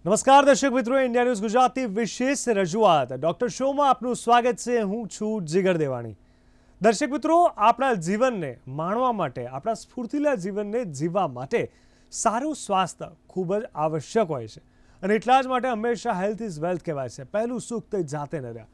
નમસ્કાર દર્શક મિત્રો, ઇન્ડિયા ન્યૂઝ ગુજરાતી વિશેષ રજૂઆત ડોક્ટર શોમાં આપનું સ્વાગત છે। હું છું જીગર દેવાણી। દર્શક મિત્રો, આપણા જીવનને માણવા માટે, આપણા સ્ફૂર્તિલા જીવનને જીવવા માટે સારું સ્વાસ્થ્ય ખૂબ જ આવશ્યક હોય છે અને એટલા જ માટે હંમેશા હેલ્થ ઇઝ વેલ્થ કહેવાય છે। પહેલું સુખ તે જાતે ન રહ્યા,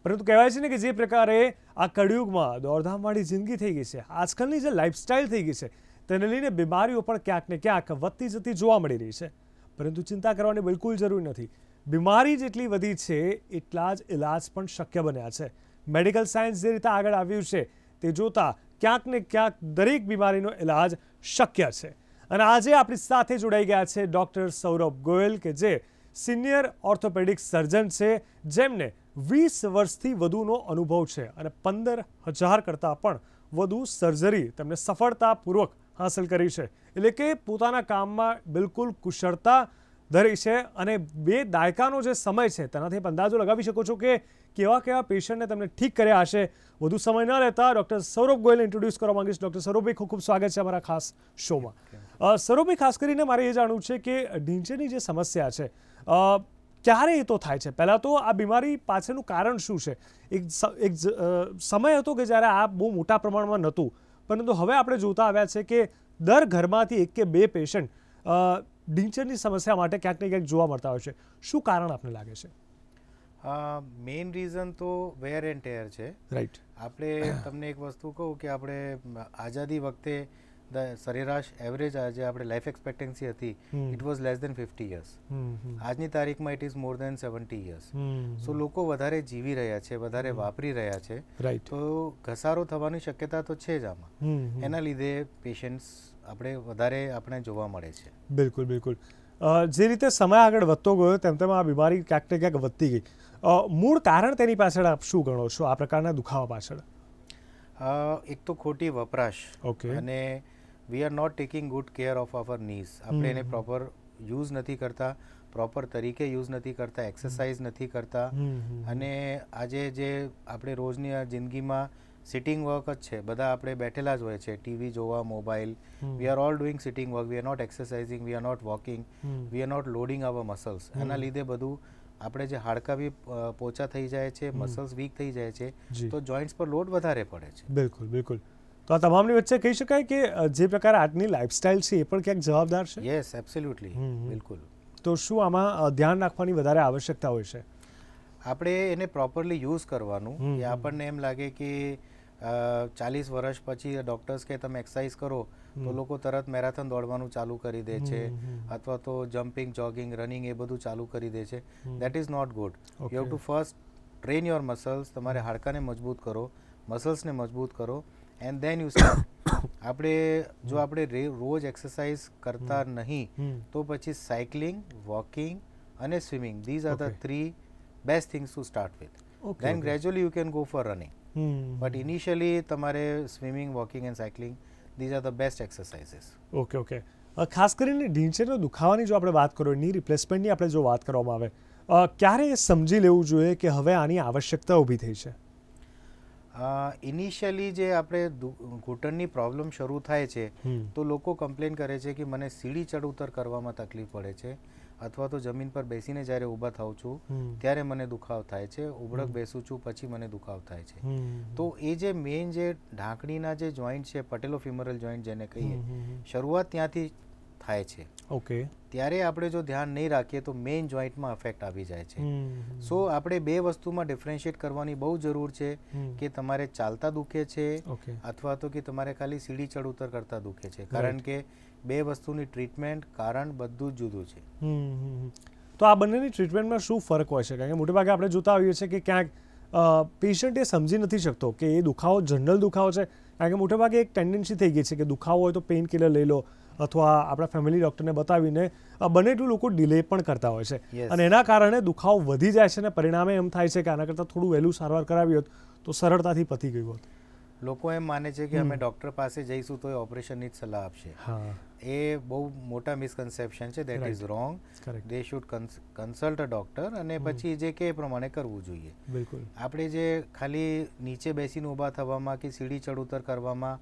પરંતુ કહેવાય છે ને કે જે પ્રકારે આ કળિયુગમાં દોડધામવાળી જિંદગી થઈ ગઈ છે, આજકાલની જે લાઈફસ્ટાઈલ થઈ ગઈ છે, તેને લઈને બીમારીઓ પણ ક્યાંક ને ક્યાંક વધતી જતી જોવા મળી રહી છે। પરંતુ ચિંતા કરવાની બિલકુલ જરૂર નથી। બીમારી જેટલી વધી છે એટલા જ ઇલાજ પણ શક્ય બન્યા છે। મેડિકલ સાયન્સ જે રીતે આગળ આવ્યું છે તે જોતા ક્યાંક ને ક્યાંક દરેક બીમારીનો ઇલાજ શક્ય છે। અને આજે આપણી સાથે જોડાઈ ગયા છે ડૉક્ટર સૌરભ ગોયલ, કે જે સિનિયર ઓર્થોપેડિક સર્જન છે, જેમને 20 વર્ષથી વધુનો અનુભવ છે અને 15,000 કરતાં પણ વધુ સર્જરી તેમને સફળતાપૂર્વક હાંસલ કરી છે। એટલે કે પોતાના કામમાં બિલકુલ કુશળતા ધરી છે અને 2 દાયકાનો જે સમય છે તેનાથી અંદાજો લગાવી શકો છો કે કેવા કેવા પેશન્ટને તમને ઠીક કર્યા હશે। વધુ સમય ન લેતા ડૉક્ટર સૌરભ ગોયલને ઇન્ટ્રોડ્યુસ કરવા માંગીશ। ડૉક્ટર સૌરભભાઈ, ખૂબ ખૂબ સ્વાગત છે અમારા ખાસ શોમાં। સૌરભભાઈ, ખાસ કરીને મારે એ જાણવું છે કે ઢીંચણની જે સમસ્યા છે, ક્યારે એ તો થાય છે? પહેલાં તો આ બીમારી પાછળનું કારણ શું છે? એક સમય હતો કે જ્યારે આ બહુ મોટા પ્રમાણમાં નહોતું, પરંતુ હવે આપણે જોતા આવ્યા છે કે દર ઘરમાંથી 1 કે 2 પેશન્ટ ઢીંચણની સમસ્યા માટે ક્યાંક ને ક્યાંક જોવા મળતા હોય છે। શું કારણ આપને લાગે છે? મેઇન રીઝન તો વેર એન્ડ ટેર છે। રાઈટ। આપણે તમને એક વસ્તુ કહું કે આપણે આઝાદી વખતે સરેરાશ એવરેજ આજે આપણે લાઈફ એક્સપેક્ટન્સી હતી, it was less than 50 years. આજની તારીખમાં it is more than 70 years. So લોકો વધારે જીવી રહ્યા છે, વધારે વાપરી રહ્યા છે, તો ઘસારો થવાની શક્યતા તો છે જ આમાં। એના લીધે પેશન્ટ્સ આપણે જોવા મળે છે। બિલકુલ બિલકુલ। જે રીતે સમય આગળ વધતો ગયો તેમ તેમ આ બીમારી ક્યાંક ને ક્યાંક વધતી ગઈ। મૂળ કારણ તેની પાછળ આપ શું ગણો છો, આ પ્રકારના દુખાવા પાછળ? એક તો ખોટી વપરાશ, અને we are not taking good care of our knees. આપણે એને પ્રોપર યુઝ નથી કરતા, પ્રોપર તરીકે યુઝ નથી કરતા, એક્સરસાઇઝ નથી કરતા, અને આજે જે આપણે રોજની આ જિંદગીમાં સિટિંગ વર્ક જ છે, બધા આપણે બેઠેલા જ હોય છે, ટીવી જોવા, mobile, we are all doing sitting work, we are not exercising, we are not walking, we are not loading our muscles. એના લીધે બધું આપણે જે હાડકા બી પોચા થઈ જાય છે, મસલ્સ વીક થઈ જાય છે, તો જોઈન્ટ્સ પર લોડ વધારે પડે છે। બિલકુલ બિલકુલ। તો આ તમામની વચ્ચે કહી શકાય કે જે પ્રકારે આજની લાઈફસ્ટાઈલ છે એ પણ ક્યાંક જવાબદાર છે? યસ, એબ્સોલ્યુટલી, બિલકુલ। તો શું આમાં ધ્યાન રાખવાની વધારે આવશ્યકતા હોય છે? આપણે એને પ્રોપરલી યુઝ કરવાનું। કે આપણને એમ લાગે કે 40 વર્ષ પછી ડૉક્ટર્સ કે તમે એક્સરસાઇઝ કરો તો લોકો તરત મેરેથોન દોડવાનું ચાલુ કરી દે છે, અથવા તો જમ્પિંગ, જોગિંગ, રનિંગ એ બધું ચાલુ કરી દે છે। That is not good. You have to first train your muscles. તમારે હાડકાને મજબૂત કરો, મસલ્સને મજબૂત કરો, એન્ડ દેન યુ સ્ટાર્ટ। જો આપણે રોજ એક્સરસાઇઝ કરતા નહીં તો પછી સાયકલિંગ, વોકિંગ અને swimming, these are the 3 best things to start with. Then gradually you can go for running, but initially તમારે swimming, walking and cycling, these are the best exercises. Okay. ખાસ કરીને ઢીંચણનો દુખાવાની જો આપણે વાત કરો, ની રિપ્લેસમેન્ટની આપણે જો વાત કરવામાં આવે, ક્યારે સમજી લેવું જોઈએ કે હવે આની આવશ્યકતા ઊભી થઈ છે? ઇનિશિયલી જે આપણે ઘૂંટણની પ્રોબ્લેમ શરૂ થાય છે તો લોકો કમ્પ્લેન કરે છે કે મને સીડી ચડ ઉતર કરવામાં તકલીફ પડે છે, અથવા તો જમીન પર બેસીને જ્યારે ઊભા થાઉં છું ત્યારે મને દુખાવ થાય છે, ઉભળક બેસું છું પછી મને દુખાવ થાય છે। તો એ જે મેઇન જે ઢાંકણીના જે જોઈન્ટ છે, પટેલોફિમરલ જોઈન્ટ જેને કહીએ, શરૂઆત ત્યાંથી થાય છે। ઓકે। ત્યારે આપણે જો ધ્યાન નહીં રાખીએ તો મેઇન જોઈન્ટમાં અફેક્ટ આવી જાય છે। સો આપણે 2 વસ્તુમાં ડિફરન્શિએટ કરવાની બહુ જરૂર છે કે તમારે ચાલતા દુખે છે અથવા તો કે તમારે ખાલી સીડી ચડ ઉતર કરતા દુખે છે, કારણ કે 2 વસ્તુની ટ્રીટમેન્ટ, કારણ બધું જ જુદું છે। તો આ બંનેની ટ્રીટમેન્ટમાં શું ફરક હોય છે? કારણ કે મોટેભાગે આપણે જોતા આવીએ છીએ કે ક્યાંક પેશન્ટ એ સમજી નથી શકતો કે એ દુખાવો જનરલ દુખાવો છે, કારણ કે મોટેભાગે એક ટેન્ડન્સી થઈ ગઈ છે કે દુખાવો હોય તો પેઇન કિલર લઈ લો, અથવા આપણા ફેમિલી ડૉક્ટરને બતાવીને બને એટલું લોકો ડિલે પણ કરતા હોય છે, અને એના કારણે દુખાવો વધી જાય છે અને પરિણામે એમ થાય છે કે આના કરતાં થોડું વહેલું સારવાર કરાવી હોત તો સરળતાથી પતી ગયું હોત। લોકો એમ માને છે કે અમે ડૉક્ટર પાસે જઈશું તો એ ઓપરેશનની જ સલાહ આપશે। એ બહુ મોટા મિસકન્સેપ્શન છે, that is wrong. They should consult a doctor, અને પછી જે કે એ પ્રમાણે કરવું જોઈએ। બિલકુલ। આપણે જે ખાલી નીચે બેસીને ઊભા થવામાં કે સીડી ચડ ઉતર કરવામાં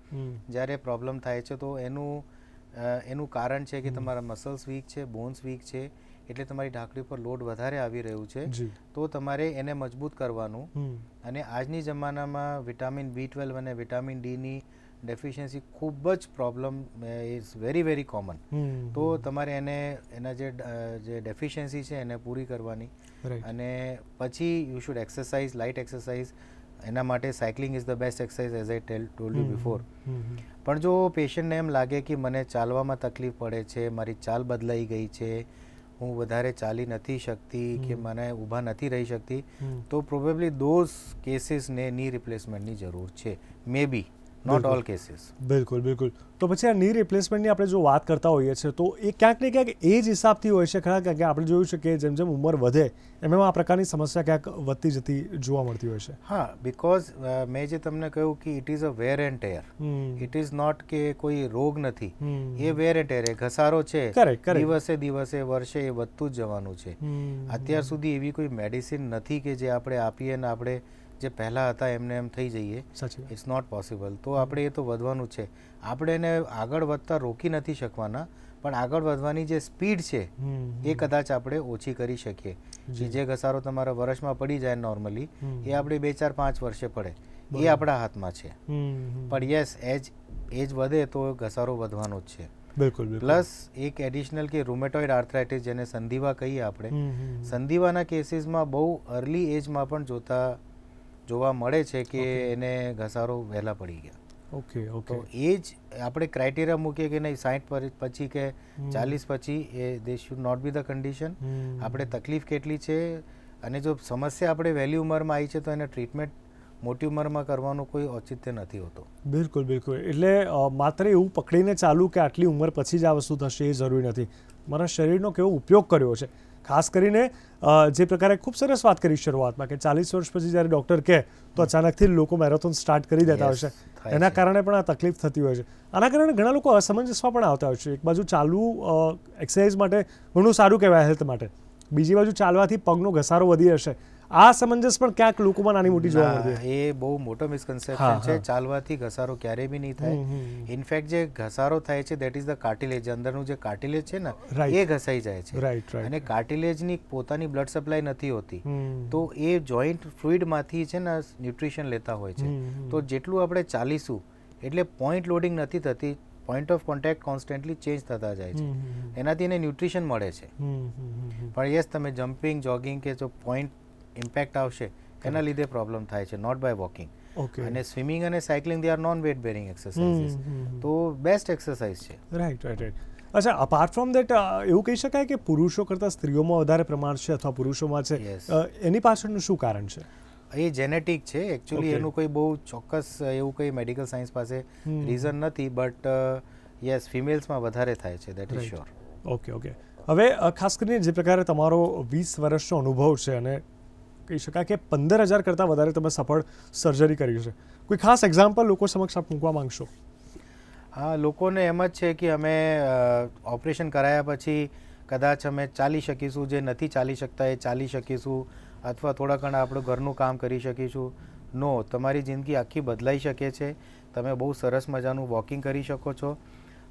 જ્યારે પ્રોબ્લેમ થાય છે તો એનું કારણ છે કે તમારા મસલ્સ વીક છે, બોન્સ વીક છે, એટલે તમારી ઢાંકણી પર લોડ વધારે આવી રહ્યું છે, જી તો તમારે એને મજબૂત કરવાનું. અને આજની જમાનામાં વિટામિન B12 અને વિટામિન ડીની ડેફિશિયન્સી ખૂબ જ problem is very very common. તો તમારે એના જે ડેફિશિયન્સી છે એને પૂરી કરવાની. અને પછી you should exercise, light exercise. એના માટે cycling is the best exercise as I told you before. પણ જો પેશન્ટને એમ લાગે કે મને ચાલવામાં તકલીફ પડે છે, મારી ચાલ બદલાઈ ગઈ છે, હું વધારે ચાલી નથી શકતી કે મને ઊભા નથી રહી શકતી, તો પ્રોબેબલી દોઝ કેસીસને ની રિપ્લેસમેન્ટની જરૂર છે. મે બી નોટ ઓલ કેસીસ. બિલકુલ બિલકુલ. તો પછી આ ની રિપ્લેસમેન્ટની આપણે જો વાત કરતા હોઈએ છીએ તો એ ક્યાંક ને ક્યાંક એ જ હિસાબથી હોય છે ખરા, કારણ કે આપણે જોયું છે કે જેમ જેમ ઉંમર વધે એમ આ પ્રકારની સમસ્યા ક્યાંક વધતી જતી જોવા મળતી હોય છે. હા, બિકોઝ મેં જે તમને કહ્યું કે it is a wear and tear. It is not કે કોઈ રોગ નથી, એ વેર એન્ડ ટેર, એ ઘસારો છે, દિવસે દિવસે વર્ષે એ વધતું જ જવાનું છે. અત્યાર સુધી એવી કોઈ મેડિસિન નથી કે જે આપણે આપીએ ને આપણે જે પહેલાં હતા એમને એમ થઈ જઈએ. It's not possible. તો આપણે એ તો વધવાનું છે. આપણે એને આગળ વધતા રોકી નથી શકવાના, પણ આગળ વધવાની જે સ્પીડ છે એ કદાચ આપણે ઓછી કરી શકીએ. જે ઘસારો તમારા વર્ષમાં પડી જાય નોર્મલી, એ આપણે 2, 4, 5 વર્ષે પડે, એ આપણા હાથમાં છે. પણ યસ, એજ વધે તો ઘસારો વધવાનો જ છે. બિલકુલ. પ્લસ એક એડિશનલ કે રૂમેટોઇડ આર્થરાઇટિસ, જેને સંધિવા કહીએ આપણે, સંધિવાના કેસીસમાં બહુ અર્લી એજમાં પણ જોવા મળે છે કે એને ઘસારો વહેલા પડી ગયા. ઓકે. તો એ જ આપણે ક્રાઇટેરિયા મૂકીએ કે નહીં 60 પછી કે 40 પછી, એ they should not be the condition. આપણે તકલીફ કેટલી છે, અને જો સમસ્યા આપણે વહેલી ઉંમરમાં આવી છે તો એને ટ્રીટમેન્ટ મોટી ઉંમરમાં કરવાનું કોઈ ઔચિત્ય નથી હોતું. બિલકુલ બિલકુલ. એટલે માત્ર એવું પકડીને ચાલુ કે આટલી ઉંમર પછી જ આ વસ્તુ થશે એ જરૂરી નથી. મારા શરીરનો કેવો ઉપયોગ કર્યો છે, ખાસ કરીને જે પ્રકારે ખૂબ સરસ વાત કરી શરૂઆતમાં કે 40 વર્ષ પછી જ્યારે ડૉક્ટર કહે તો અચાનકથી લોકો મેરેથોન સ્ટાર્ટ કરી દેતા હોય છે. એના કારણે પણ આ તકલીફ થતી હોય છે. આના કારણે ઘણા લોકો અસમંજસમાં પણ આવતા હોય છે. એક બાજુ ચાલવું એક્સરસાઇઝ માટે ઘણું સારું કહેવાય હેલ્થ માટે, બીજી બાજુ ચાલવાથી પગનો ઘસારો વધી હશે. આ સમંજસ પણ ક્યાંક લોકોમાં નાની મોટી જોવા મળતી છે. એ બહુ મોટો મિસકન્સેપ્શન છે. ચાલવાથી ઘસારો ક્યારેય બી નહીં થાય. ઇનફેક્ટ જે ઘસારો થાય છે દેટ ઇઝ ધ કાર્ટિલેજ. અંદરનું જે કાર્ટિલેજ છે ને એ ઘસાઈ જાય છે. અને કાર્ટિલેજની પોતાની બ્લડ સપ્લાય નથી હોતી, તો એ જોઈન્ટ ફ્લુઇડમાંથી છે ને ન્યુટ્રિશન લેતા હોય છે. તો જેટલું આપણે ચાલીશું એટલે પોઈન્ટ લોડિંગ નથી થતી, point of contact constantly change થતા જાય છે, એનાથી એને ન્યુટ્રિશન મળે છે. પણ યસ, તમે જમ્પિંગ, જોગિંગ કે જો પોઈન્ટ ઇમ્પેક્ટ આવશે એના લીધે પ્રોબ્લેમ થાય છે, નોટ બાય વોકિંગ. અને સ્વિમિંગ અને cycling they are non weight bearing exercises, તો બેસ્ટ એક્સરસાઇઝ છે. રાઈટ. અચ્છા, અપાર્ટ ફ્રોમ દેટ એવું કહી શકાય કે પુરુષો કરતાં સ્ત્રીઓમાં વધારે પ્રમાણ છે અથવા પુરુષોમાં છે, એની પાછળનું શું કારણ છે? એ જેનેટિક છે એકચ્યુઅલી. એનું કોઈ બહુ ચોક્કસ એવું કંઈ મેડિકલ સાયન્સ પાસે રીઝન નથી, બટ યસ, ફિમેલ્સમાં વધારે થાય છે, દેટ ઇઝ શ્યોર. ઓકે. હવે ખાસ કરીને જે પ્રકારે તમારો 20 વર્ષનો અનુભવ છે અને કહી શકાય કે 15,000 કરતાં વધારે તમે સફળ સર્જરી કરી છે, કોઈ ખાસ એક્ઝામ્પલ લોકો સમક્ષ આપ મૂકવા માંગશો? હા, લોકોને એમ જ છે કે અમે ઓપરેશન કરાયા પછી કદાચ અમે ચાલી શકીશું, જે નથી ચાલી શકતા એ ચાલી શકીશું, અથવા થોડા ઘણા આપણું ઘરનું કામ કરી શકીશું. નો, તમારી જિંદગી આખી બદલાઈ શકે છે. તમે બહુ સરસ મજાનું વોકિંગ કરી શકો છો.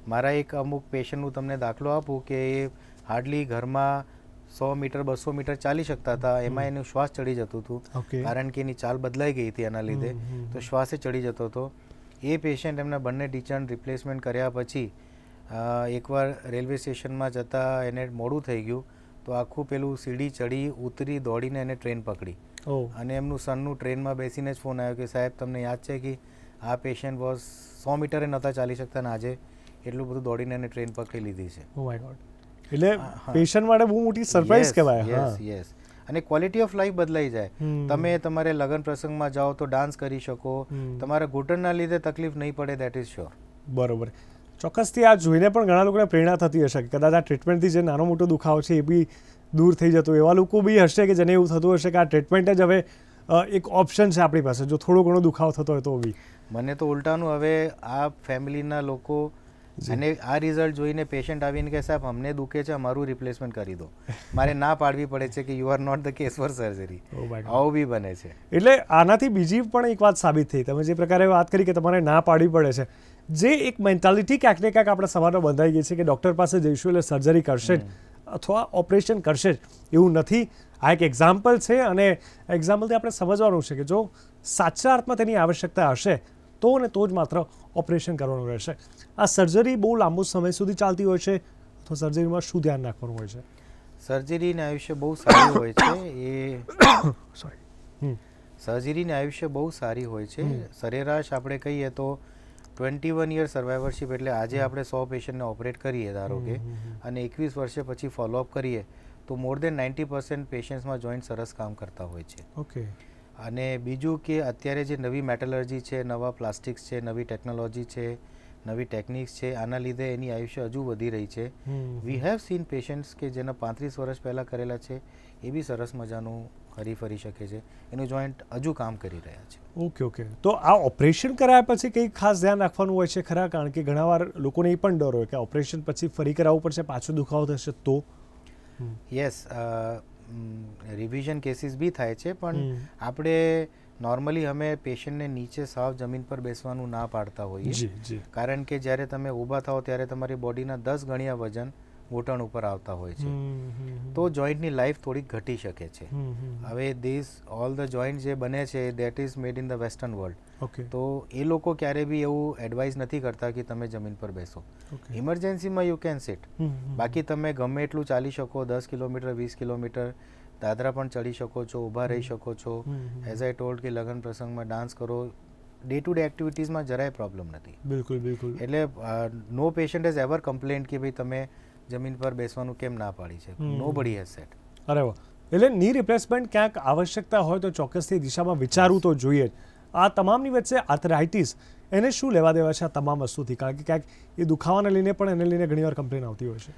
મારા એક અમુક પેશન્ટનું તમને દાખલો આપું કે એ હાર્ડલી ઘરમાં 100 મીટર 200 મીટર ચાલી શકતા હતા, એમાં એનું શ્વાસ ચડી જતું હતું, કારણ કે એની ચાલ બદલાઈ ગઈ હતી એના લીધે, તો શ્વાસે ચડી જતો હતો. એ પેશન્ટ એમના બંને ટીચર રિપ્લેસમેન્ટ કર્યા પછી એકવાર રેલવે સ્ટેશનમાં જતાં એને મોડું થઈ ગયું, તો આખું પેલું સીડી ચડી ઉતરી દોડીને એને ટ્રેન પકડી. અને એમનું સનનું ટ્રેનમાં બેસીને જ ફોન આવ્યો કે સાહેબ, તમને યાદ છે કે આ પેશન્ટ વોઝ 100 મીટરે નહોતા ચાલી શકતા ને આજે એટલું બધું દોડીને એને ટ્રેન પકડી લીધી છે. Oh my God. એટલે પેશન્ટ માટે બહુ મોટી સરપ્રાઈઝ કહેવાય. યસ. અને ક્વોલિટી ઓફ લાઈફ બદલાઈ જાય. તમે તમારે લગ્ન પ્રસંગમાં જાઓ તો ડાન્સ કરી શકો, તમારા ઘૂંટણના લીધે તકલીફ નહીં પડે, દેટ ઇઝ શ્યોર. બરોબર. ચોક્કસથી આ જોઈને પણ ઘણા લોકોને પ્રેરણા થતી હશે કે કદાચ આ ટ્રીટમેન્ટથી જે નાનો મોટો દુખાવો છે એ બી દૂર થઈ જતો. એવા લોકો બી હશે કે જેને એવું થતું હશે કે આ ટ્રીટમેન્ટ જ હવે એક ઓપ્શન છે આપણી પાસે, જો થોડો ઘણો દુખાવો થતો હોય તો બી. મને તો ઉલટાનું, હવે આ ફેમિલીના લોકો અને આ રિઝલ્ટ જોઈને પેશન્ટ આવીને કે સાહેબ અમને દુખે છે, અમારું રિપ્લેસમેન્ટ કરી દો, મારે ના પાડવી પડે છે કે you are not the case for surgery. આવું બી બને છે. એટલે આનાથી બીજી પણ એક વાત સાબિત થઈ, તમે જે પ્રકારે વાત કરી કે તમારે ના પાડવી પડે છે, જે એક મેન્ટાલિટી ક્યાંક ને ક્યાંક આપણા સમાજમાં બંધાઈ ગઈ છે કે ડૉક્ટર પાસે જઈશું એટલે સર્જરી કરશે જ, અથવા ઓપરેશન કરશે જ એવું નથી. આ એક એક્ઝામ્પલ છે અને એક્ઝામ્પલથી આપણે સમજવાનું છે કે જો સાચા અર્થમાં તેની આવશ્યકતા હશે તો ને તો જ માત્ર ઓપરેશન કરવાનું રહેશે. આ સર્જરી બહુ લાંબો સમય સુધી ચાલતી હોય છે અથવા સર્જરીમાં શું ધ્યાન રાખવાનું હોય છે? સર્જરીને આયુષ્ય બહુ સારી હોય છે. સર્જરીની આયુષ્ય બહુ સારી હોય છે. સરેરાશ આપણે કહીએ તો 21 યર સર્વાઈવરશિપ, એટલે આજે આપણે 100 પેશન્ટને ઓપરેટ કરીએ ધારો કે, અને 21 વર્ષે પછી ફોલોઅપ કરીએ તો મોર દેન 90% પેશન્ટ્સમાં જોઈન્ટ સરસ કામ કરતા હોય છે. ઓકે. અને બીજું કે અત્યારે જે નવી મેટલર્જી છે, નવા પ્લાસ્ટિક્સ છે, નવી ટેકનોલોજી છે, નવી ટેકનિક્સ છે, આના લીધે એની આયુષ્ય હજુ વધી રહી છે. વી હેવ સીન પેશન્ટ્સ કે જેના 35 વર્ષ પહેલાં કરેલા છે એ બી સરસ મજાનું હરી ફરી શકે છે, એનું જોઈન્ટ હજુ કામ કરી રહ્યા છે. Okay okay. તો આ ઓપરેશન કરાયા પછી કંઈ ખાસ ધ્યાન રાખવાનું હોય છે ખરા? કારણ કે ઘણાવાર લોકોને એ પણ ડર હોય કે ઓપરેશન પછી ફરી કરાવવું પડશે, પાછો દુખાવો થશે તો? યસ, રિવિઝન કેસીસ બી થાય છે, પણ આપણે નોર્મલી અમે પેશન્ટને નીચે સાવ જમીન પર બેસવાનું ના પાડતા હોઈએ, કારણ કે જ્યારે તમે ઊભા થાઓ ત્યારે તમારી બોડીના 10 ગણ્યા વજન ઘૂંટણ ઉપર આવતા હોય છે, તો જોઈન્ટની લાઈફ થોડીક ઘટી શકે છે. હવે ધીસ ઓલ ધ જોઈન્ટ જે બને છે that is made in the western world. તો એ લોકો ક્યારે બી એવું એડવાઇસ નથી કરતા કે તમે જમીન પર બેસો. ઇમરજન્સીમાં યુ કેન સિટ, બાકી તમે ગમે એટલું ચાલી શકો, 10 કિલોમીટર 20 કિલોમીટર દાદરા પણ ચડી શકો છો, ઊભા રહી શકો છો. એઝ આઈ ટોલ્ડ કે લગ્ન પ્રસંગમાં ડાન્સ કરો, ડે ટુ ડે એક્ટિવિટીઝમાં જરાય પ્રોબ્લેમ નથી. બિલકુલ બિલકુલ. એટલે નો પેશન્ટ હેઝ એવર કમ્પ્લેન્ટ કે ભાઈ તમે જમીન પર બેસવાનું કેમ ના પાડી છે. નો બડી હેઝ સેટ. અરે વાહ. એટલે ની રિપ્લેસમેન્ટ ક્યાંક આવશ્યકતા હોય તો ચોક્કસથી દિશામાં વિચારવું તો જોઈએ જ. આ તમામની વચ્ચે આર્થરાઇટિસ, એને શું લેવા દેવા છે આ તમામ વસ્તુથી? કારણ કે ક્યાંક એ દુખાવાને લઈને પણ એને લઈને ઘણીવાર કમ્પ્લેન આવતી હોય છે.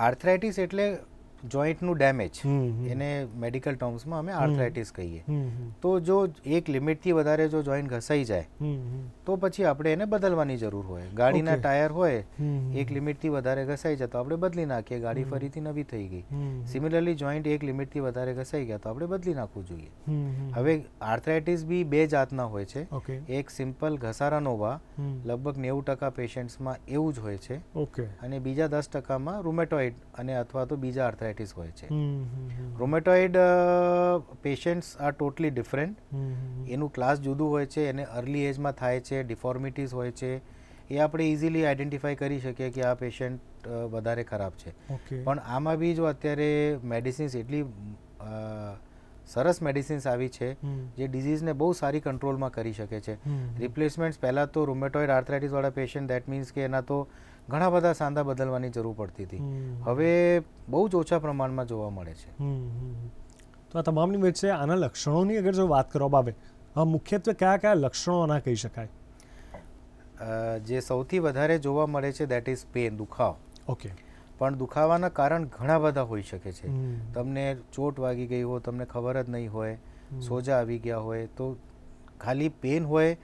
આર્થરાઇટિસ એટલે જોઈન્ટનું ડેમેજ, એને મેડિકલ ટર્મ્સમાં અમે આર્થરાઇટિસ કહીએ. તો જો એક લિમિટથી વધારે જો જોઈન્ટ ઘસાઈ જાય તો પછી આપણે એને બદલવાની જરૂર હોય. ગાડીના ટાયર હોય, એક લિમિટથી વધારે ઘસાઈ જાય તો આપણે બદલી નાખીએ, ગાડી ફરીથી નવી થઈ ગઈ. સિમિલરલી જોઈન્ટ એક લિમિટથી વધારે ઘસાઈ ગયા તો આપણે બદલી નાખવું જોઈએ. હવે આર્થરાઇટિસ બી 2 જાતના હોય છે. એક સિમ્પલ ઘસારાનો વા, લગભગ 90% પેશન્ટ્સમાં એવું જ હોય છે, અને બીજા 10%માં રૂમેટોઇડ અને અથવા તો બીજા આર્થરાઇટિસ હોય છે. Rheumatoid patients are totally different. એનું ક્લાસ જુદું હોય છે, એને અર્લી એજમાં થાય છે, ડિફોર્મિટીઝ હોય છે, એ આપણે ઇઝીલી આઈડેન્ટિફાઈ કરી શકીએ કે આ પેશન્ટ વધારે ખરાબ છે. પણ આમાં બી જો અત્યારે મેડિસિન્સ એટલી સરસ મેડિસિન્સ આવી છે જે ડિઝીઝને બહુ સારી કંટ્રોલમાં કરી શકે છે. રિપ્લેસમેન્ટ્સ પહેલાં તો રૂમેટોઇડ આર્થરાઇટિસવાળા પેશન્ટ, દેટ મીન્સ કે એના તો ઘણા બધા સાંધા બદલવાની જરૂર પડતી હતી, હવે બહુ જ ઓછા પ્રમાણમાં જોવા મળે છે. તો આ તમામની વચ્ચે આના લક્ષણોની અગર જો વાત કરવામાં આવે, મુખ્યત્વે કયા કયા લક્ષણો આના કહી શકાય? જે સૌથી વધારે જોવા મળે છે દેટ ઇઝ પેન, દુખાવો. ઓકે. પણ દુખાવાના કારણ ઘણા બધા હોઈ શકે છે. તમને ચોટ વાગી ગઈ હોય, તમને ખબર જ નહીં હોય, સોજા આવી ગયા હોય, તો ખાલી પેન હોય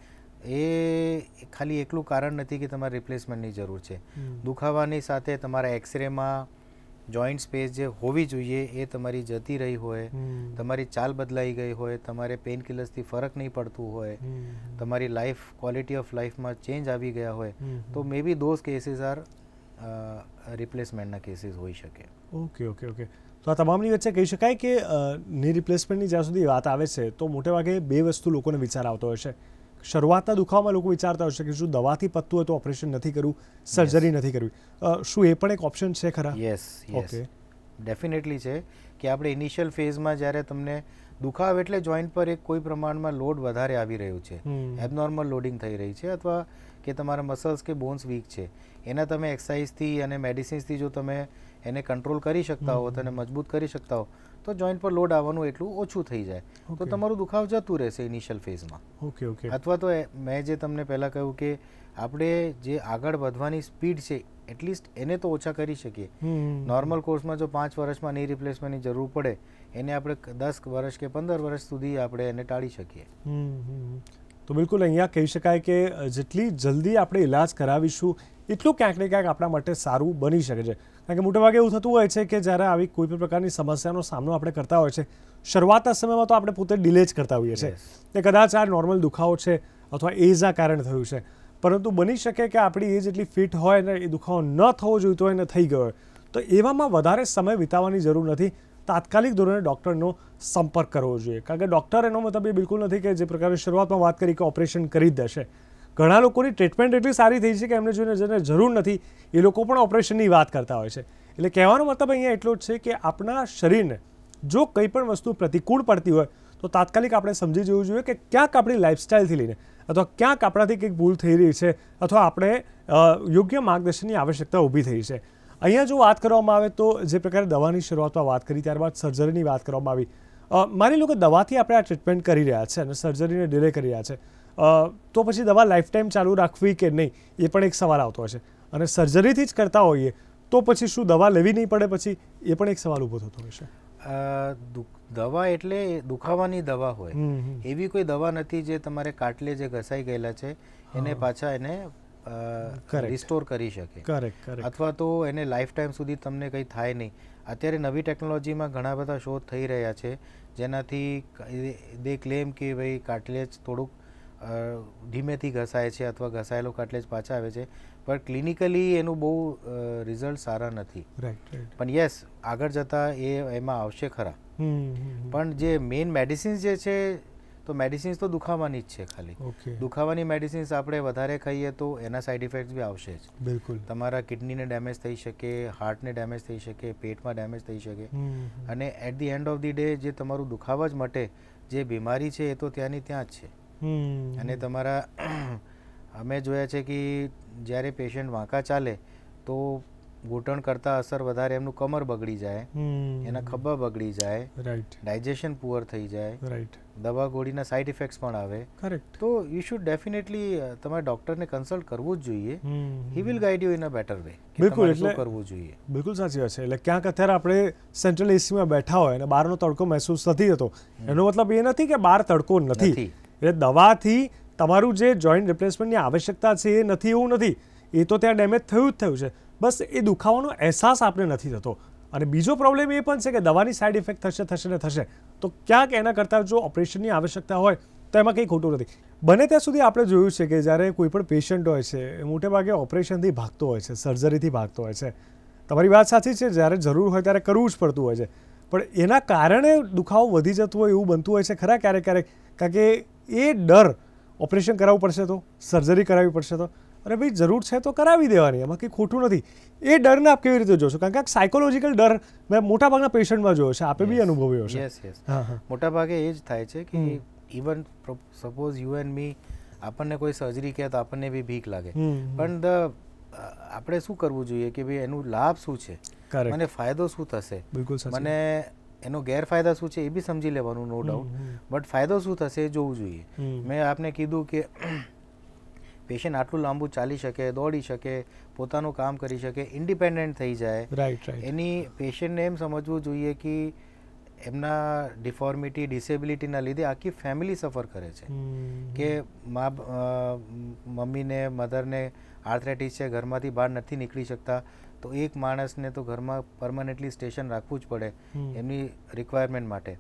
એ ખાલી એકલું કારણ નથી કે તમારે રિપ્લેસમેન્ટની જરૂર છે. દુખાવાની સાથે તમારા એક્સરેમાં જોઈન્ટ સ્પેસ જે હોવી જોઈએ એ તમારી જતી રહી હોય, તમારી ચાલ બદલાઈ ગઈ હોય, તમારે પેઇન કિલર્સથી ફરક નહીં પડતું હોય, તમારી લાઈફ ક્વોલિટી ઓફ લાઈફમાં ચેન્જ આવી ગયા હોય, તો મે બી ધોઝ કેસીસ આર રિપ્લેસમેન્ટના કેસીસ હોઈ શકે. Okay okay okay. તો આ તમામની વચ્ચે કહી શકાય કે ની રિપ્લેસમેન્ટની જ્યાં સુધી વાત આવે છે તો મોટેભાગે 2 વસ્તુ લોકોને વિચાર આવતો હોય છે. શરૂઆતના દુખાવામાં લોકો વિચારતા હોય છે કે શું દવાથી પતતું હોય તો ઓપરેશન નથી કરવું, સર્જરી નથી કરવી. શું એ પણ એક ઓપ્શન છે ખરા? યસ, ઓકે, ડેફિનેટલી છે કે આપણે ઇનિશિયલ ફેઝમાં જ્યારે તમને દુખાવ એટલે જોઈન્ટ પર એક કોઈ પ્રમાણમાં લોડ વધારે આવી રહ્યું છે, એબનોર્મલ લોડિંગ થઈ રહી છે, અથવા કે તમારા મસલ્સ કે બોન્સ વીક છે, એના તમે એક્સરસાઇઝથી અને મેડિસિન્સથી જો તમે એને કંટ્રોલ કરી શકતા હો, તેને મજબૂત કરી શકતા હો, તો જોઈન્ટ પર લોડ આવવાનું એટલું ઓછું થઈ જાય, તો તમારું દુખાવ જતું રહેશે ઇનિશિયલ ફેઝમાં. Okay okay. અથવા તો મેં જે તમને પહેલાં કહ્યું કે આપણે જે આગળ વધવાની સ્પીડ છે એટલીસ્ટ એને તો ઓછા કરી શકીએ. નોર્મલ કોર્સમાં જો 5 વર્ષમાં ની રિપ્લેસમેન્ટની જરૂર પડે, એને આપણે 10 વર્ષ કે 15 વર્ષ સુધી આપણે એને ટાળી શકીએ. તો બિલકુલ અહીંયા કહી શકાય કે જેટલી જલ્દી આપણે ઇલાજ કરાવીશું એટલું ક્યાંક ને ક્યાંક આપણા માટે સારું બની શકે છે. કારણ કે મોટેભાગે એવું થતું હોય છે કે જ્યારે આવી કોઈ પણ પ્રકારની સમસ્યાનો સામનો આપણે કરતા હોય છે, શરૂઆતના સમયમાં તો આપણે પોતે ડિલે જ કરતા હોઈએ છીએ કે કદાચ આ નોર્મલ દુખાવો છે અથવા એજના કારણે થયું છે, પરંતુ બની શકે કે આપણી એજ એટલી ફિટ હોય ને એ દુખાવો ન થવો જોઈતો હોય ને થઈ ગયો હોય, તો એવામાં વધારે સમય વિતાવવાની જરૂર નથી. તાત્કાલિક ધોરણે ડૉક્ટરનો સંપર્ક કરવો જોઈએ, કારણ કે ડૉક્ટર એનો મતલબ એ બિલકુલ નથી કે જે પ્રકારે શરૂઆતમાં વાત કરી કે ઓપરેશન કરી જ દેશે. ઘણા લોકોની ટ્રીટમેન્ટ એટલી સારી થઈ છે કે એમને જોઈને જેને જરૂર નથી એ લોકો પણ ઓપરેશનની વાત કરતા હોય છે. એટલે કહેવાનો મતલબ અહીંયા એટલો જ છે કે આપણા શરીરને જો કંઈ પણ વસ્તુ પ્રતિકૂળ પડતી હોય તો તાત્કાલિક આપણે સમજી જવું જોઈએ કે ક્યાંક આપણી લાઇફસ્ટાઇલથી લઈને અથવા ક્યાંક આપણાથી કંઈક ભૂલ થઈ રહી છે અથવા આપણે યોગ્ય માર્ગદર્શનની આવશ્યકતા ઊભી થઈ છે. અહીંયા જો વાત કરવામાં આવે તો જે પ્રકારે દવાની શરૂઆતમાં વાત કરી, ત્યારબાદ સર્જરીની વાત કરવામાં આવી. માની લો કે દવાથી આપણે આ ટ્રીટમેન્ટ કરી રહ્યા છે અને સર્જરીને ડિલે કરી રહ્યા છે, તો પછી દવા લાઈફ ટાઈમ ચાલુ રાખવી કે નહીં એ પણ એક સવાલ આવતો હોય છે. અને સર્જરીથી જ કરતા હોઈએ તો પછી શું દવા લેવી નહીં પડે પછી, એ પણ એક સવાલ ઊભો થતો હોય છે. દવા એટલે દુખાવાની દવા હોય, એવી કોઈ દવા નથી જે તમારે કાટલે જે ઘસાઈ ગયેલા છે એને પાછા એને રિસ્ટોર કરી શકે. કરેક્ટ. અથવા તો એને લાઈફ ટાઈમ સુધી તમને કંઈ થાય નહીં. અત્યારે નવી ટેકનોલોજીમાં ઘણા બધા શોધ થઈ રહ્યા છે જેનાથી દે ક્લેમ કે ભાઈ કાર્ટિલેજ થોડુંક ધીમેથી ઘસાય છે અથવા ઘસાયેલો કાર્ટિલેજ પાછા આવે છે, પણ ક્લિનિકલી એનું બહુ રિઝલ્ટ સારા નથી. પણ યસ, આગળ જતાં એમાં આવશે ખરા. પણ જે મેઇન મેડિસિન્સ જે છે તો મેડિસિન્સ તો દુખાવાની જ છે. ખાલી દુખાવાની મેડિસિન્સ આપણે વધારે ખાઈએ તો એના સાઇડ ઇફેક્ટ્સ બી આવશે જ. બિલકુલ. તમારા કિડનીને ડેમેજ થઈ શકે, હાર્ટને ડેમેજ થઈ શકે, પેટમાં ડેમેજ થઈ શકે. અને at the end of the day જે તમારું દુખાવા જ માટે જે બીમારી છે એ તો ત્યાંની ત્યાં જ છે. અને તમારા અમે જોયા છે કે જ્યારે પેશન્ટ વાંકા ચાલે તો ઘૂંટણ કરતાં અસર વધારે એમનું કમર બગડી જાય, એના ખભા બગડી જાય, ડાયજેશન પુઅર થઈ જાય, દવા ગોળીના સાઇડ ઇફેક્ટ્સ પણ આવે. તો યુ શુડ ડેફિનેટલી તમારે ડૉક્ટરને કન્સલ્ટ કરવું જ જોઈએ. He will guide you in a better way. બિલકુલ, એટલે કરવું જોઈએ. બિલકુલ સાચી વાત છે. એટલે ક્યાંક અત્યારે આપણે સેન્ટ્રલ એસીમાં બેઠા હોય અને બહારનો તડકો મહેસૂસ નથી થતો, એનો મતલબ એ નથી કે બહાર તડકો નથી. એટલે દવાથી તમારું જે જોઈન્ટ રિપ્લેસમેન્ટની આવશ્યકતા છે એ નથી એવું નથી, એ તો ત્યાં ડેમેજ થયું જ થયું છે. બસ એ દુખાવાનો અહેસાસ આપણે નથી થતો. અને બીજો પ્રોબ્લેમ એ પણ છે કે દવાની સાઇડ ઇફેક્ટ થશે ને થશે, તો ક્યાંક એના કરતાં જો ઓપરેશનની આવશ્યકતા હોય તો એમાં કંઈ ખોટું નથી. બને ત્યાં સુધી આપણે જોયું છે કે જ્યારે કોઈ પણ પેશન્ટ હોય છે એ મોટે ભાગે ઓપરેશનથી ભાગતો હોય છે, સર્જરીથી ભાગતો હોય છે. તમારી વાત સાચી છે, જ્યારે જરૂર હોય ત્યારે કરવું જ પડતું હોય છે, પણ એના કારણે દુખાવો વધી જતો હોય એવું બનતું હોય છે ખરા ક્યારેક ક્યારેક. કારણ કે એ ડર, ઓપરેશન કરાવવું પડશે તો, સર્જરી કરાવવી પડશે તો, અરે ભાઈ જરૂર છે તો કરાવી દેવાની, એમાં કંઈ ખોટું નથી. એ ડરને આપ કેવી રીતે જોશો? કારણ કે આ સાયકોલોજીકલ ડર મેં મોટાભાગના પેશન્ટમાં જોયો છે, આપે બી અનુભવ્યો છે. યસ. મોટાભાગે એ જ થાય છે કે ઇવન સપોઝ યુ એન્ડ મી, આપણને કોઈ સર્જરી કહે તો આપણને બી બીક લાગે, પણ આપણે શું કરવું જોઈએ કે ભાઈ એનું લાભ શું છે, મને ફાયદો શું થશે, મને એનો ગેરફાયદા શું છે એ બી સમજી લેવાનું, નો ડાઉટ. બટ ફાયદો શું થશે એ જોવું જોઈએ. મેં આપને કીધું કે પેશન્ટ આટલું લાંબુ ચાલી શકે, દોડી શકે, પોતાનું કામ કરી શકે, ઇન્ડિપેન્ડન્ટ થઈ જાય. એની પેશન્ટને એમ સમજવું જોઈએ કે એમના ડિફોર્મિટી, ડિસેબિલિટીના લીધે આખી ફેમિલી સફર કરે છે. કે મમ્મીને, મધરને આર્થરાઇટિસ છે, ઘરમાંથી બહાર નથી નીકળી શકતા, તો એક માણસને તો ઘરમાં પરમનન્ટલી સ્ટેશન રાખવું જ પડે એમની રિક્વાયરમેન્ટ માટે.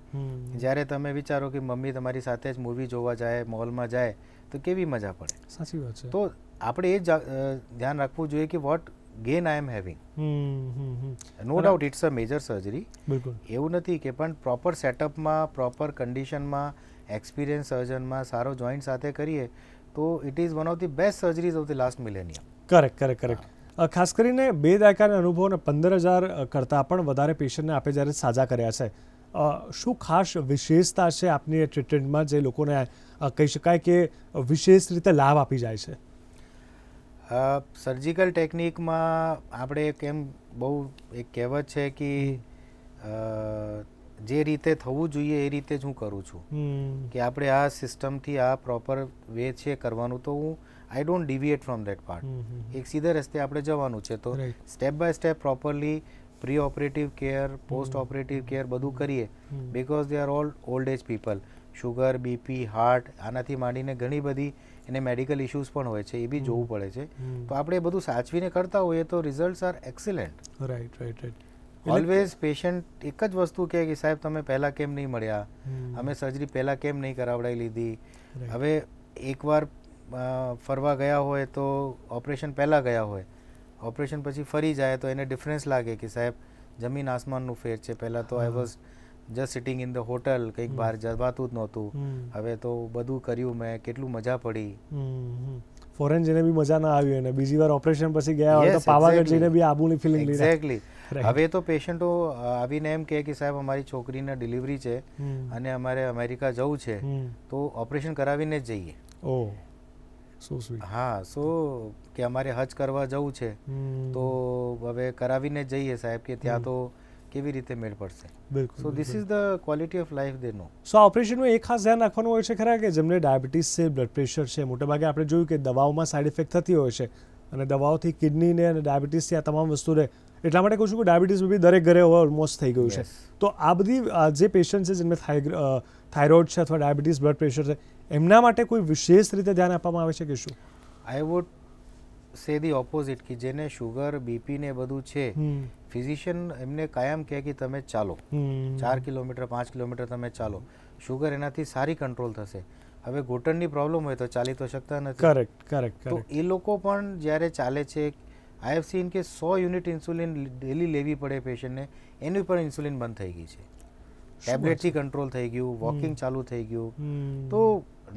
જ્યારે તમે વિચારો કે મમ્મી તમારી સાથે જ મૂવી જોવા જાય, મોલમાં જાય, તો કેવી મજા પડે. સાચી વાત છે. તો આપણે એ જ ધ્યાન રાખવું જોઈએ કે what gain I am having. No doubt it's a major surgery, એવું નથી કે, પણ પ્રોપર સેટઅપમાં, પ્રોપર કન્ડિશનમાં, એક્સપિરિયન્સ સર્જનમાં, સારો જોઈન્ટ સાથે કરીએ તો it is one of the best surgeries of the last millennium. Correct. ખાસ કરીને 2 દાયકાના અનુભવ અને 15,000 કરતાં પણ વધારે પેશન્ટને આપે જ્યારે સાજા કર્યા છે, શું ખાસ વિશેષતા છે આપની ટ્રીટમેન્ટમાં જે લોકોને કહી શકાય કે વિશેષ રીતે લાભ આપી જાય છે? સર્જિકલ ટેકનિકમાં આપણે કેમ બહુ એક કહેવત છે કે જે રીતે થવું જોઈએ એ રીતે જ હું કરું છું, કે આપણે આ સિસ્ટમથી આ પ્રોપર વે છે કરવાનું, તો હું I don't deviate from that part. એક સીધા રસ્તે આપણે જવાનું છે, તો step by step properly pre operative care, post operative care બધું કરીએ, because they are all old age people. Sugar, BP, heart, આનાથી માંડીને ઘણી બધી એને મેડિકલ ઇશ્યુઝ પણ હોય છે, એ બી જોવું પડે છે. તો આપણે એ બધું સાચવીને કરતા હોઈએ તો results are excellent. Right. Always patient એક જ વસ્તુ કહે કે સાહેબ તમે પહેલાં કેમ નહીં મળ્યા, અમે સર્જરી પહેલાં કેમ નહીં કરાવડાવી લીધી. હવે એકવાર ફરવા ગયા હોય તો ઓપરેશન પહેલાં ગયા હોય, ઓપરેશન પછી ફરી જાય તો એને ડિફરન્સ લાગે કે સાહેબ જમીન આસમાનનું ફેર છે. પહેલાં તો I was just sitting in the hotel, કંઈક બહાર જવાતું જ નહોતું. હવે તો બધું કર્યું મેં, કેટલું મજા પડી. ફોરેન જઈને બી મજા ના આવી અને બીજી વાર ઓપરેશન પછી ગયા હોય તો પાવાગઢ જઈને બી આબુની ફિલિંગ લીધી. એક્ઝેક્ટલી. હવે તો પેશન્ટો આવીને એમ કહે કે સાહેબ અમારી છોકરીને ડિલિવરી છે અને અમારે અમેરિકા જવું છે તો ઓપરેશન કરાવીને જ જઈએ. ઓહ, સો સ્વીટ. હા, સો કે અમારે હજ કરવા જવું છે તો હવે કરાવીને જ જઈએ સાહેબ, કે ત્યાં તો કેવી રીતે મેળ પડશે. બિલકુલ. So this is the quality of life દે નો. સો આ ઓપરેશનમાં એક ખાસ ધ્યાન રાખવાનું હોય છે ખરા કે જેમને ડાયાબિટીસ છે, બ્લડ પ્રેશર છે, મોટાભાગે આપણે જોયું કે દવાઓમાં સાઇડ ઇફેક્ટ થતી હોય છે અને દવાઓથી કિડનીને અને ડાયાબિટીસથી આ તમામ વસ્તુ રહે. એટલા માટે કહું છું કે ડાયાબિટીસ બી દરેક ઘરે હવે ઓલમોસ્ટ થઈ ગયું છે. તો આ બધી જે પેશન્ટ છે જેમને થાઇરોઇડ છે અથવા ડાયાબિટીસ, બ્લડ પ્રેશર છે, એમના માટે કોઈ વિશેષ રીતે ધ્યાન આપવામાં આવે છે કે શું? I would say the opposite, કે જેને શુગર, બીપી ને બધું છે, ફિઝિશિયન એમને કાયમ કહે કે તમે ચાલો 4 કિલોમીટર 5 કિલોમીટર તમે ચાલો, શુગર એનાથી સારી કંટ્રોલ થશે. હવે ઘૂંટણની પ્રોબ્લેમ હોય તો ચાલી તો શકતા નથી. Correct, correct. તો એ લોકો પણ જ્યારે ચાલે છે, આઈ હેવ સીન કે 100 યુનિટ ઇન્સ્યુલિન ડેલી લેવી પડે પેશન્ટને, એની પણ ઇન્સ્યુલિન બંધ થઈ ગઈ છે. ટેબ્લેટથી કંટ્રોલ થઈ ગયું, વોકિંગ ચાલુ થઈ ગયું. તો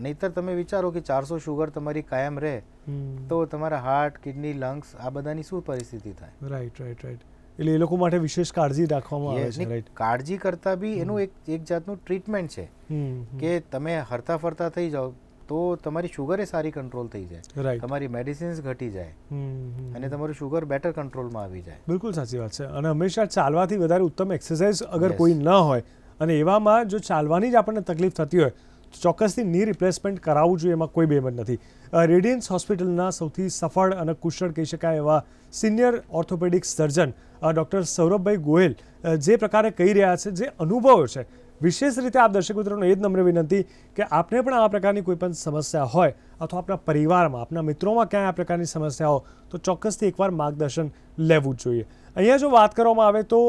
નહીતર તમે વિચારો કે 400 શુગર તમારી કાયમ રહે તો તમારા હાર્ટ, કિડની, લંગ્સ આ બધાની શું પરિસ્થિતિ થાય? Right, right, right. એટલે એ લોકો માટે વિશેષ કાળજી રાખવામાં આવે છે. રાઈટ. કાળજી કરતાં બી એનું એક જાતનું ટ્રીટમેન્ટ છે કે તમે હરતા ફરતા થઈ જાઓ તો તમારી શુગર એ સારી કંટ્રોલ થઈ જાય, તમારી મેડિસિન્સ ઘટી જાય અને તમારું શુગર બેટર કંટ્રોલમાં આવી જાય. બિલકુલ સાચી વાત છે. અને હંમેશા ચાલવાથી વધારે ઉત્તમ એક્સરસાઇઝ અગર કોઈ ન હોય અને એવામાં જો ચાલવાની જ આપણને તકલીફ થતી હોય તો ચોક્કસથી ની રિપ્લેસમેન્ટ કરાવવું જોઈએ, એમાં કોઈ બેમત નથી. રેડિયન્સ હોસ્પિટલના સૌથી સફળ અને કુશળ કહી શકાય એવા સિનિયર ઓર્થોપેડિક સર્જન ડૉક્ટર સૌરભભાઈ ગોયલ જે પ્રકારે કહી રહ્યા છે, જે અનુભવ છે, વિશેષ રીતે આપ દર્શક મિત્રોને એ જ નમ્ર વિનંતી કે આપને પણ આ પ્રકારની કોઈ પણ સમસ્યા હોય અથવા આપણા પરિવારમાં, આપણા મિત્રોમાં ક્યાંય આ પ્રકારની સમસ્યા હોય તો ચોક્કસથી એકવાર માર્ગદર્શન લેવું જ જોઈએ. અહીંયા જો વાત કરવામાં આવે તો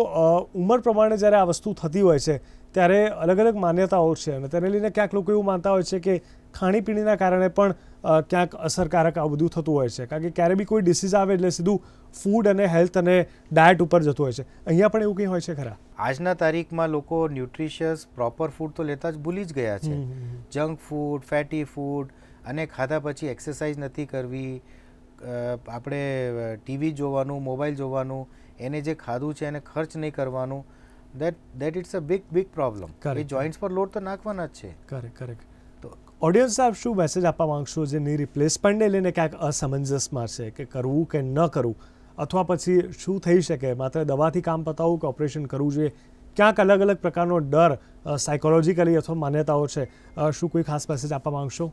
ઉંમર પ્રમાણે જ્યારે આ વસ્તુ થતી હોય છે ત્યારે અલગ અલગ માન્યતાઓ છે અને તેને લઈને ક્યાંક લોકો એવું માનતા હોય છે કે ખાણીપીણીના કારણે પણ ક્યાંક અસરકારક આ બધું થતું હોય છે, કારણ કે ક્યારે બી કોઈ ડિસીઝ આવે એટલે સીધું ફૂડ અને હેલ્થ અને ડાયટ ઉપર જતું હોય છે. અહીંયા પણ એવું કંઈ હોય છે ખરા? આજના તારીખમાં લોકો ન્યુટ્રિશિયસ પ્રોપર ફૂડ તો લેતા જ ભૂલી જ ગયા છે. જંક ફૂડ, ફેટી ફૂડ અને ખાધા પછી એક્સરસાઇઝ નથી કરવી, આપણે ટીવી જોવાનું, મોબાઈલ જોવાનું, એને જે ખાધું છે એને ખર્ચ નહીં કરવાનું, that it's a big problem. A joints પર લોડ તો નાખવાના જ છે. Correct, correct. તો ઓડિયન્સ આપ શું મેસેજ આપવા માંગશો જે ની રિપ્લેસમેન્ટને લઈને ક્યાંક અસમંજસમાં છે કે કરવું કે ન કરવું, અથવા પછી શું થઈ શકે, માત્ર દવાથી કામ પતાવવું કે ઓપરેશન કરવું જોઈએ? ક્યાંક અલગ અલગ પ્રકારનો ડર સાયકોલોજીકલી અથવા માન્યતાઓ છે, શું કોઈ ખાસ મેસેજ આપવા માંગશો?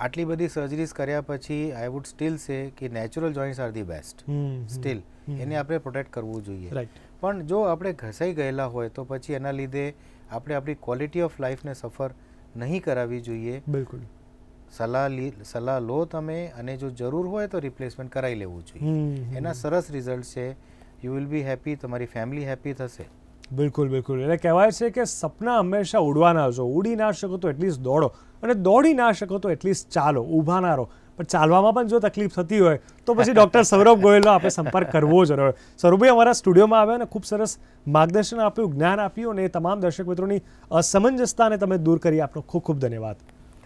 આટલી બધી સર્જરીઝ કર્યા પછી આઈ વુડ સ્ટીલ સે કે natural joints are the best. Steel એને આપણે પ્રોટેક્ટ કરવું જોઈએ. રાઈટ. પણ જો આપણે ઘસાઈ ગયેલા હોય તો પછી એના લીધે આપણે આપણી ક્વોલિટી ઓફ લાઈફને સફર નહીં કરાવવી જોઈએ. બિલકુલ. સલાહ લો તમે અને જો જરૂર હોય તો રિપ્લેસમેન્ટ કરાવી લેવું જોઈએ. એના સરસ રિઝલ્ટ છે. યુ વિલ બી હેપી, તમારી ફેમિલી હેપી થશે. બિલકુલ, બિલકુલ. એટલે કહેવાય છે કે સપના હંમેશા ઉડવાના છો. ઉડી ના શકો તો એટલીસ્ટ દોડો અને દોડી ના શકો તો એટલીસ્ટ ચાલો, ઊભા ના રહો. પણ ચાલવામાં પણ જો તકલીફ થતી હોય તો પછી ડૉક્ટર સૌરભ ગોયલનો આપણે સંપર્ક કરવો જ રહ્યો. સૌરભભાઈ અમારા સ્ટુડિયોમાં આવ્યા અને ખૂબ સરસ માર્ગદર્શન આપ્યું, જ્ઞાન આપ્યું અને એ તમામ દર્શક મિત્રોની અસમંજસતાને તમે દૂર કરી. આપનો ખૂબ ખૂબ ધન્યવાદ.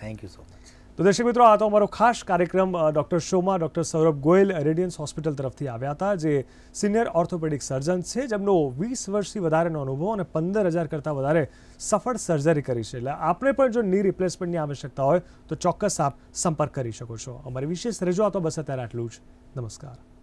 Thank you so much. તો દર્શક મિત્રો, આ તો અમારો ખાસ કાર્યક્રમ ડૉક્ટર શોમાં doctor Saurabh Goyal radians hospital તરફથી આવ્યા હતા, જે સિનિયર ઓર્થોપેડિક સર્જન છે, જેમનો 20 વર્ષથી વધારેનો અનુભવ અને 15,000 કરતાં વધારે સફળ સર્જરી કરી છે. એટલે આપણે પણ જો ની રિપ્લેસમેન્ટની આવશ્યકતા હોય તો ચોક્કસ આપ સંપર્ક કરી શકો છો. અમારી વિશેષ રજૂઆતો બસ અત્યારે આટલું જ. નમસ્કાર.